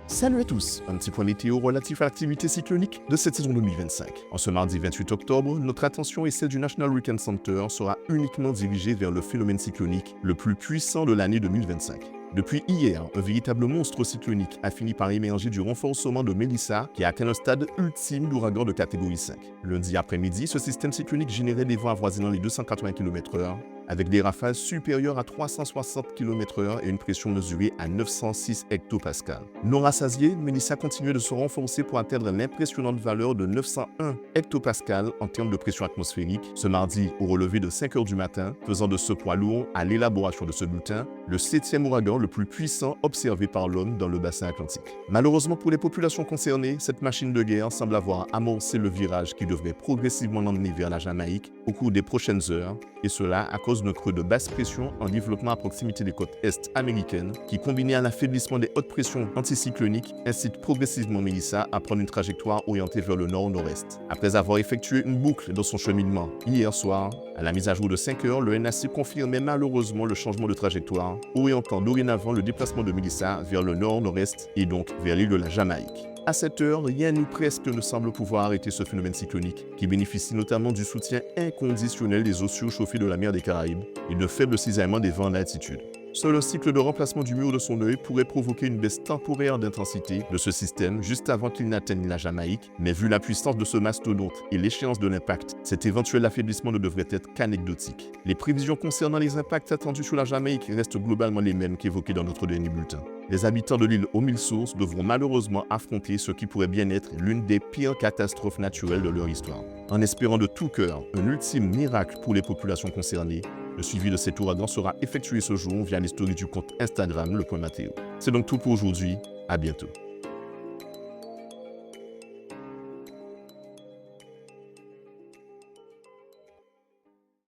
Salut à tous, un petit point météo relatif à l'activité cyclonique de cette saison 2025. En ce mardi 28 octobre, notre attention et celle du National Hurricane Center sera uniquement dirigée vers le phénomène cyclonique le plus puissant de l'année 2025. Depuis hier, un véritable monstre cyclonique a fini par émerger du renforcement de Melissa qui a atteint le stade ultime d'ouragan de catégorie 5. Lundi après-midi, ce système cyclonique générait des vents avoisinant les 280 km/h avec des rafales supérieures à 360 km/h et une pression mesurée à 906 hectopascales. Non rassasié, Melissa continuait de se renforcer pour atteindre l'impressionnante valeur de 901 hectopascales en termes de pression atmosphérique ce mardi au relevé de 5 h du matin, faisant de ce poids lourd à l'élaboration de ce bulletin le 7e ouragan le plus puissant observé par l'homme dans le bassin atlantique. Malheureusement pour les populations concernées, cette machine de guerre semble avoir amorcé le virage qui devrait progressivement l'emmener vers la Jamaïque au cours des prochaines heures, et cela à cause d'un creux de basse pression en développement à proximité des côtes est américaines qui, combiné à l'affaiblissement des hautes pressions anticycloniques, incite progressivement Melissa à prendre une trajectoire orientée vers le nord-nord-est. Après avoir effectué une boucle dans son cheminement hier soir, à la mise à jour de 5 h, le NAC confirmait malheureusement le changement de trajectoire, orientant dorénavant le déplacement de Melissa vers le nord-nord-est et donc vers l'île de la Jamaïque. À cette heure, rien ou presque ne semble pouvoir arrêter ce phénomène cyclonique, qui bénéficie notamment du soutien inconditionnel des eaux surchauffées de la mer des Caraïbes et de faibles cisaillements des vents en altitude. Seul un cycle de remplacement du mur de son œil pourrait provoquer une baisse temporaire d'intensité de ce système juste avant qu'il n'atteigne la Jamaïque, mais vu la puissance de ce mastodonte et l'échéance de l'impact, cet éventuel affaiblissement ne devrait être qu'anecdotique. Les prévisions concernant les impacts attendus sur la Jamaïque restent globalement les mêmes qu'évoquées dans notre dernier bulletin. Les habitants de l'île aux 1000 sources devront malheureusement affronter ce qui pourrait bien être l'une des pires catastrophes naturelles de leur histoire. En espérant de tout cœur un ultime miracle pour les populations concernées, le suivi de cet ouragan sera effectué ce jour via les stories du compte Instagram Le Point Météo. C'est donc tout pour aujourd'hui, à bientôt.